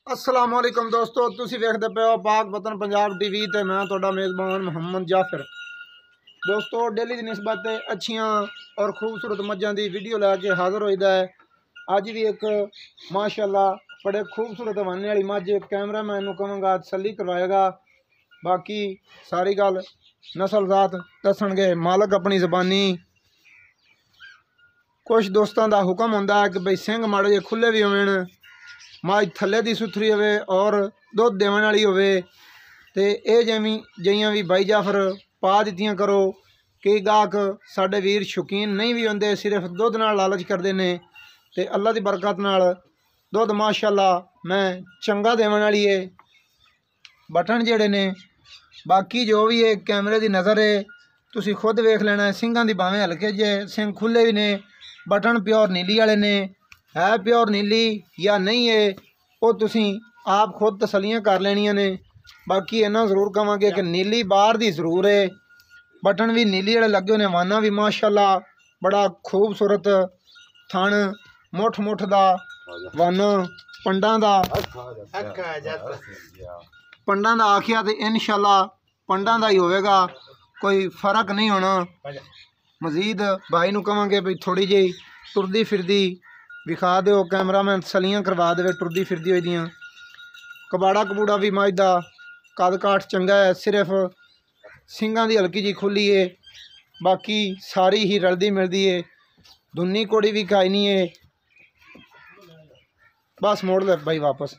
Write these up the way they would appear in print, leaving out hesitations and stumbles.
अस्सलाम वालेकुम दोस्तों, तुसी वेखदे पे हो पाक वतन पंजाब टीवी ते मैं तुहाडा मेज़बान मोहम्मद जाफिर। दोस्तों डेली की निस्बत अच्छियां और खूबसूरत मज्जां दी वीडियो लैके हाज़र होईदा है। अज भी एक माशाअल्लाह बड़े खूबसूरत हवाने वाली मझ कैमरा मैन कहांगा तसल्ली करवाएगा। बाकी सारी गल नस्ल जात दसणगे मालक अपनी ज़बानी। कुछ दोस्तों का हुक्म होंदा है कि बई सिंह माड़े जे खुले भी होवन, मझ थले दी सुथरी होवे और दुध देवन वाली होवे ते ये जिहियां भी बाई जाफर पा दित्तियां करो। कई गाहक साडे वीर शौकीन नहीं भी होंदे, सिर्फ दुध नाल लालच करते हैं ते अल्लाह की बरकत नाल दुध माशाअल्लाह मैं चंगा देवन वाली है। बटन जेड़े ने बाकी जो भी है कैमरे की नज़र है तुसी खुद वेख लेना है। सिंघां दी भावें हल्के जे सिंह खुले भी ने, बटन प्योर नीली वाले ने, है प्योर नीली या नहीं है वो तुसी आप खुद तसलियां कर लेनियां ने। बाकी इन्ना जरूर कहांगे कि नीली बाहर दी जरूर है, बटन भी नीली वाले लगे होने, वाना भी माशाअल्लाह बड़ा खूबसूरत थन मुठ मुठ दा वाना पंडा दा आखिया तो इंशाअल्लाह पंडा दा ही होवेगा, कोई फर्क नहीं होना। मजीद भाई नूं कहांगे भाई थोड़ी जी टुरदी फिरदी विखा दो, कैमरामैन तसलियां करवा दे टुरदी फिरदी होई दियां। कबाड़ा कबूड़ा भी मझ दा कद काठ चंगा है, सिर्फ सिंघां दी हल्की जी खुली है, बाकी सारी ही रलदी मिलदी है। दुन्नी कोड़ी भी खाई नहीं है। बस मोड़ ले भाई वापस।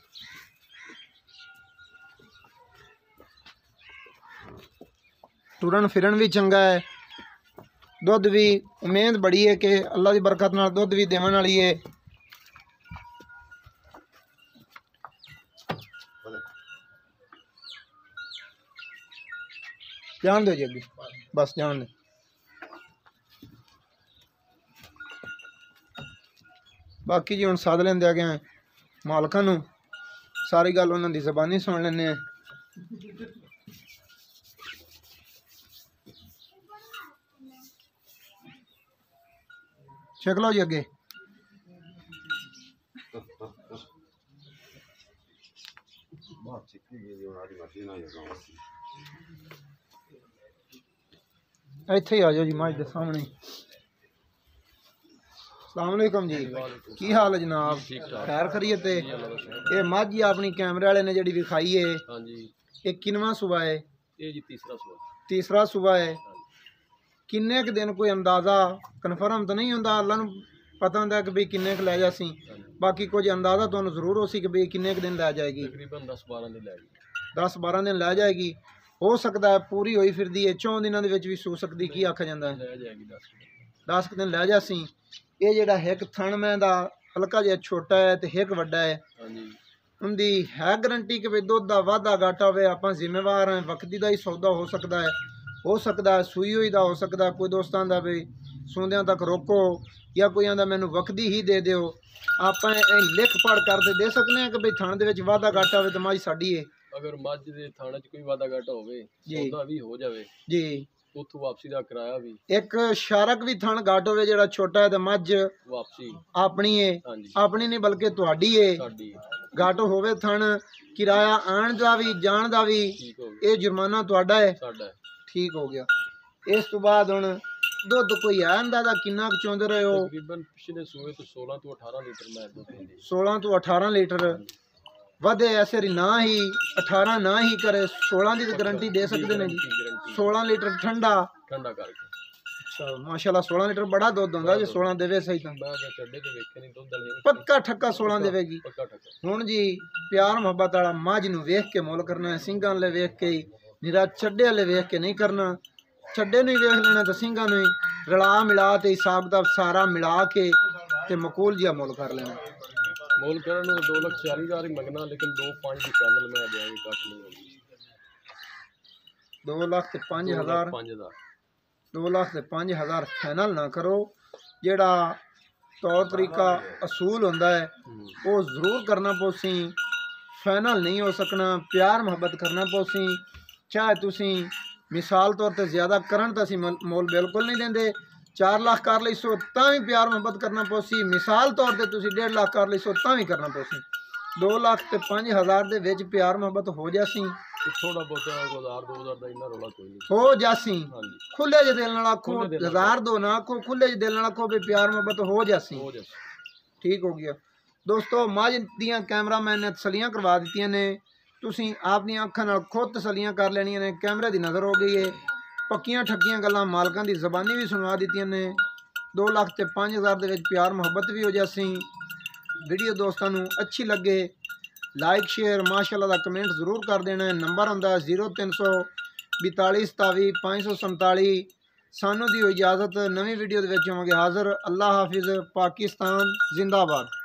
टुरन फिरन भी चंगा है, दुध भी उम्मीद बड़ी है कि अल्लाह की बरकत नाल दुध भी देवन वाली है। जान दो जी अगे, बस जान दे। बाकी जी हुण सद लेंदे आ गए मालकां नूं, सारी गल उन्हां दी ज़बानी सुन लैने। छक लो जी अगे। इत्थे ही आ जाओ जी मझ दे सामने। अस्सलाम वालेकुम जी, की हाल है जनाब? खैर खरीयत है? ये मझ ही अपनी कैमरे वाले ने जी विखाई है, ये किनवा सुबह है? तीसरा सुबह है। किन्ने क दिन कोई अंदाज़ा कन्फर्म तो नहीं होंदा, अल्लाह नूं पता होंदा कि बई किन्ने क लै जासी, बाकी कुछ अंदाज़ा तुहानूं जरूर हो सी कि बई किन्ने क दिन लै जाएगी? तकरीबन 10-12 दिन लै जाएगी। हो सकता है पूरी होई फिरदी है 4 दिनों दे विच भी सू सकदी, की आखा जांदा है? 10 दिन लै जासी। ये जेड़ा हिक थण मैं दा हल्का जिहा छोटा है ते हिक वड्डा है, उनकी है गारंटी कि बई दुध दा वाधा घाटा होवे आपां जिम्मेवार हैं? वक्ती दा ही सौदा हो सकता है सूई हुई दा हो सकता है। कोई दोस्त आंदा बई सूंदियां तक रोको, या कोई आंदा मैनू वक्ती ही दे दिओ। आपां लिख पढ़ कर दे सकने हैं कि बई थण दे विच वाधा घाटा होवे ते मझ साडी है। अगर मझ दे थण च कोई वाधा घाटा होवे सौदा भी हो जावे जी, उथों वापसी दा किराया भी। एक शारक भी थण घाट होवे जेड़ा छोटा है ते मझ वापसी अपनी है, अपनी नहीं बल्कि तुहाडी है। घाट होवे थण किराया आण दा भी जाण दा भी, ये जुर्माना तुहाडा है। ठीक हो गया। इस तो बाद हुण दुध कोई है अंदाजा किन्ना क चोंदे रहे हो? तकरीबन पिछले सूए तो 16 तो 18 लीटर मैं दुध दिंदी। 16 तो 18 लीटर वधे ऐसे ना ही 18 ना ही करे, 16 की तो गारंटी दे सकते हैं जी। 16 लीटर ठंडा करके। अच्छा माशाल्लाह 16 लीटर बड़ा दुध होंदा जे 16 देवे सही तो पक्का ठक्का 16 देवेगी। हुण जी प्यार मुहब्बत वाला मझ नूं वेख के मुल करना है, सिंघां वाले वेख के ही, निरा चड्डे वाले वेख के नहीं करना। चड्डे नूं वेख लेना तो सिंघां नूं रला मिला ते हिसाब दा सारा मिला के ते मकूल जिहा मुल कर लेना। मोल करन 2,40,000 ही मंगना, लेकिन 2-5 की चैनल में आ जाएगी, कट नहीं होगी। 2,05,000 2,05,000 फाइनल ना करो। जेड़ा तौर तरीका असूल होंदा है वो जरूर करना पोसी, फाइनल नहीं हो सकना। प्यार मुहब्बत करना पोसी, चाहे तुसी मिसाल तौर पर ज़्यादा करन तो असी मोल बिल्कुल नहीं देंदे। 4 लाख कर ली सो तां भी प्यार मुहब्बत करना पोसी, मिसाल तौर पर तुसी 1.5 लाख कर ली सो तां भी करना पोसी। 2 ਲੱਖ ਤੇ 5,000 ਦੇ ਵਿੱਚ ਪਿਆਰ ਮੁਹੱਬਤ ਹੋ ਜਾਸੀ। ਥੋੜਾ ਬਹੁਤਾ 1000 2000 ਦਾ ਇੰਨਾ ਰੌਲਾ ਕੋਈ ਨਹੀਂ ਹੋ ਜਾਸੀ। ਖੁੱਲੇ ਜਿਹੇ ਦਿਲ ਨਾਲ ਆਖੋ, 1000 2 ਨਾ ਆਖੋ, ਖੁੱਲੇ ਜਿਹੇ ਦਿਲ ਨਾਲ ਆਖੋ ਵੀ ਪਿਆਰ ਮੁਹੱਬਤ ਹੋ ਜਾਸੀ। ਠੀਕ ਹੋ ਗਿਆ ਦੋਸਤੋ। ਮੱਝ ਦੀਆਂ ਕੈਮਰਾਮੈਨ ਨੇ ਤਸੱਲੀਆਂ ਕਰਵਾ ਦਿੱਤੀਆਂ ਨੇ, ਤੁਸੀਂ ਆਪਣੀਆਂ ਅੱਖਾਂ ਨਾਲ ਖੁਦ ਤਸੱਲੀਆਂ ਕਰ ਲੈਣੀਆਂ ਨੇ। ਕੈਮਰੇ ਦੀ ਨਜ਼ਰ ਹੋ ਗਈ ਹੈ, ਪੱਕੀਆਂ ਠੱਕੀਆਂ ਗੱਲਾਂ ਮਾਲਕਾਂ ਦੀ ਜ਼ਬਾਨੀ ਵੀ ਸੁਣਵਾ ਦਿੱਤੀਆਂ ਨੇ। 2 ਲੱਖ ਤੇ 5,000 ਦੇ ਵਿੱਚ ਪਿਆਰ ਮੁਹੱਬਤ ਵੀ ਹੋ ਜਾਸੀ। ਵੀਡੀਓ ਦੋਸਤਾਂ ਨੂੰ ਅੱਛੀ ਲੱਗੇ ਲਾइक शेयर माशाअल्लाह का कमेंट ज़रूर कर देना है। नंबर आंदा 0342 27 547। सानू दी इजाज़त, नवी वीडियो दे विच होवांगे हाज़र। अल्लाह हाफिज़। पाकिस्तान जिंदाबाद।